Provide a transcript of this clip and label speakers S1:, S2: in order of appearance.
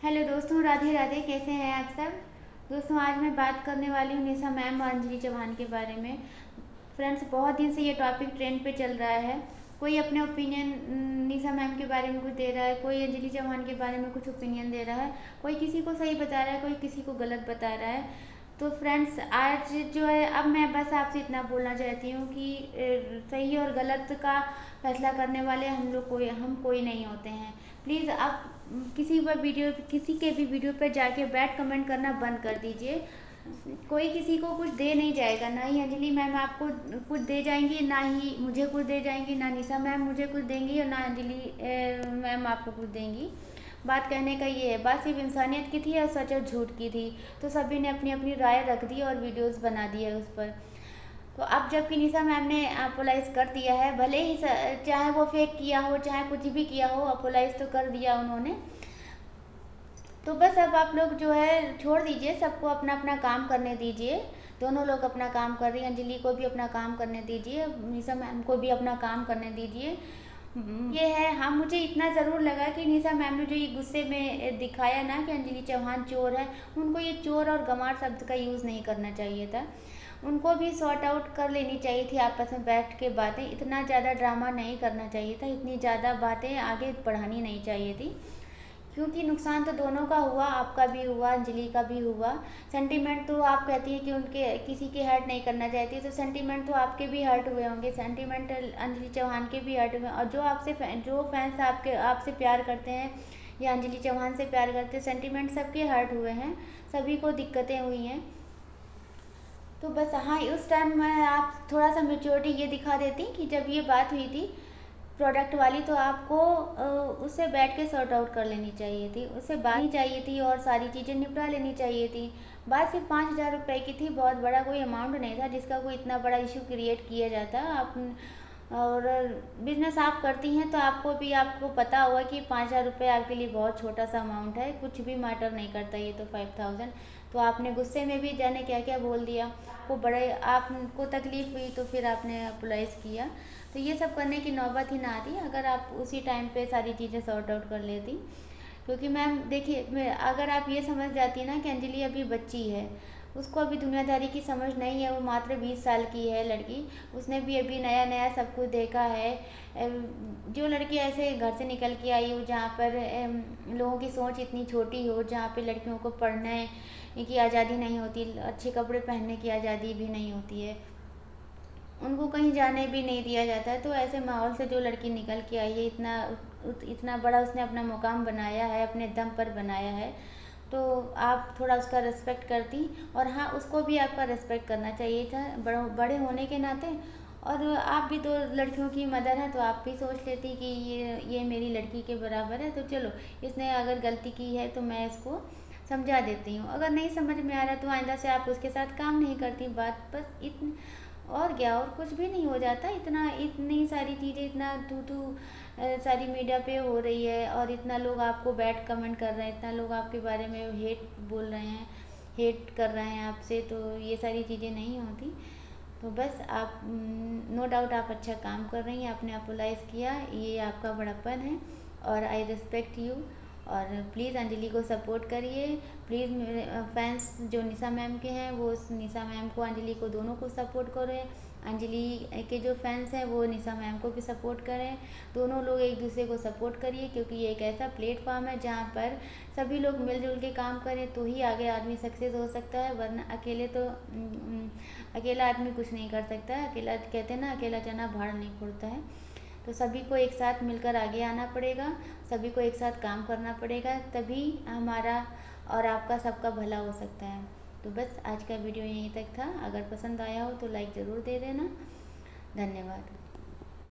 S1: Hello दोस्तों, राधे राधे। कैसे हैं आप सब दोस्तों? आज मैं बात करने वाली हूँ निशा मैम और अंजलि चौहान के बारे में। फ्रेंड्स, बहुत दिन से ये टॉपिक ट्रेंड पे चल रहा है। कोई अपने ओपिनियन निशा मैम के बारे में कुछ दे रहा है, कोई अंजलि चौहान के बारे में कुछ ओपिनियन दे रहा है, कोई किसी को सही बता रहा है, कोई किसी को गलत बता रहा है। तो फ्रेंड्स, आज जो है, अब मैं बस आपसे इतना बोलना चाहती हूँ कि सही और गलत का फैसला करने वाले हम कोई नहीं होते हैं। प्लीज़ आप किसी के भी वीडियो पर जाके बैड कमेंट करना बंद कर दीजिए। कोई किसी को कुछ दे नहीं जाएगा, ना ही अंजलि मैम आपको कुछ दे जाएंगी, ना ही मुझे कुछ दे जाएंगी, ना निशा मैम मुझे कुछ देंगी और ना अंजलि मैम आपको कुछ देंगी। बात कहने का ये है, बात सिर्फ इंसानियत की थी और सच और झूठ की थी। तो सभी ने अपनी अपनी राय रख दी और वीडियोस बना दिए उस पर। तो अब जबकि निशा मैम ने अपोलाइज कर दिया है, भले ही चाहे वो फेक किया हो, चाहे कुछ भी किया हो, अपोलाइज तो कर दिया उन्होंने। तो बस अब आप लोग जो है छोड़ दीजिए, सबको अपना अपना काम करने दीजिए। दोनों लोग अपना काम कर रही हैं, अंजलि को भी अपना काम करने दीजिए, निशा मैम को भी अपना काम करने दीजिए। ये है, हाँ, मुझे इतना ज़रूर लगा कि निशा मैम ने जो ये गुस्से में दिखाया ना कि अंजलि चौहान चोर है, उनको ये चोर और गंवार शब्द का यूज़ नहीं करना चाहिए था। उनको भी सॉर्ट आउट कर लेनी चाहिए थी आपस में बैठ के बातें। इतना ज़्यादा ड्रामा नहीं करना चाहिए था, इतनी ज़्यादा बातें आगे बढ़ानी नहीं चाहिए थी, क्योंकि नुकसान तो दोनों का हुआ, आपका भी हुआ, अंजलि का भी हुआ। सेंटीमेंट तो आप कहती हैं कि उनके किसी के हर्ट नहीं करना चाहती, तो सेंटीमेंट तो आपके भी हर्ट हुए होंगे, सेंटीमेंट अंजलि चौहान के भी हर्ट हुए। और जो फैंस आपसे प्यार करते हैं या अंजलि चौहान से प्यार करते हैं, सेंटीमेंट सबके हर्ट हुए हैं, सभी को दिक्कतें हुई हैं। तो बस हाँ, उस टाइम में आप थोड़ा सा मेच्योरिटी ये दिखा देती कि जब ये बात हुई थी प्रोडक्ट वाली, तो आपको उससे बैठ के सॉर्ट आउट कर लेनी चाहिए थी, उससे बात नहीं चाहिए थी और सारी चीज़ें निपटा लेनी चाहिए थी। बात सिर्फ 5,000 रुपये की थी, बहुत बड़ा कोई अमाउंट नहीं था जिसका कोई इतना बड़ा इशू क्रिएट किया जाता। आप और बिजनेस आप करती हैं तो आपको पता होगा कि 5,000 रुपये आपके लिए बहुत छोटा सा अमाउंट है, कुछ भी मैटर नहीं करता ये तो 5,000। तो आपने गुस्से में भी जाने क्या क्या बोल दिया, आपको तकलीफ़ हुई तो फिर आपने अपोलाइज़ किया। तो ये सब करने की नौबत ही ना आती अगर आप उसी टाइम पे सारी चीज़ें सॉर्ट आउट कर लेती। क्योंकि मैम देखिए, अगर आप ये समझ जाती ना कि अंजलि अभी बच्ची है, उसको अभी दुनियादारी की समझ नहीं है, वो मात्र 20 साल की है लड़की, उसने भी अभी नया नया सब कुछ देखा है। जो लड़की ऐसे घर से निकल के आई हो जहाँ पर लोगों की सोच इतनी छोटी हो, जहाँ पे लड़कियों को पढ़ने की आज़ादी नहीं होती, अच्छे कपड़े पहनने की आज़ादी भी नहीं होती है, उनको कहीं जाने भी नहीं दिया जाता है, तो ऐसे माहौल से जो लड़की निकल के आई है, इतना बड़ा उसने अपना मुकाम बनाया है, अपने दम पर बनाया है, तो आप थोड़ा उसका रिस्पेक्ट करती। और हाँ, उसको भी आपका रिस्पेक्ट करना चाहिए था बड़े होने के नाते। और आप भी तो लड़कियों की मदर हैं, तो आप भी सोच लेती कि ये मेरी लड़की के बराबर है, तो चलो, इसने अगर गलती की है तो मैं इसको समझा देती हूँ। अगर नहीं समझ में आ रहा तो आइंदा से आप उसके साथ काम नहीं करती, बात बस इतनी। और क्या, और कुछ भी नहीं हो जाता। इतनी सारी चीज़ें, इतना सारी मीडिया पे हो रही है और इतना लोग आपको बैड कमेंट कर रहे हैं, इतना लोग आपके बारे में हेट बोल रहे हैं, हेट कर रहे हैं आपसे, तो ये सारी चीज़ें नहीं होती। तो बस आप, नो डाउट आप अच्छा काम कर रही हैं, आपने अपोलाइज़ किया, ये आपका बड़प्पन है और आई रिस्पेक्ट यू। और प्लीज़ अंजलि को सपोर्ट करिए। प्लीज़ मेरे फैंस जो निशा मैम के हैं, वो उस निशा मैम को, अंजलि को, दोनों को सपोर्ट करें। अंजलि के जो फैंस हैं वो निशा मैम को भी सपोर्ट करें। दोनों लोग एक दूसरे को सपोर्ट करिए, क्योंकि ये एक ऐसा प्लेटफॉर्म है जहाँ पर सभी लोग मिलजुल के काम करें तो ही आगे आदमी सक्सेस हो सकता है, वरना अकेला आदमी कुछ नहीं कर सकता है। अकेला, कहते हैं ना, अकेला चना भाड़ नहीं फोड़ता है। तो सभी को एक साथ मिलकर आगे आना पड़ेगा, सभी को एक साथ काम करना पड़ेगा, तभी हमारा और आपका सबका भला हो सकता है। तो बस आज का वीडियो यहीं तक था। अगर पसंद आया हो तो लाइक ज़रूर दे देना। धन्यवाद।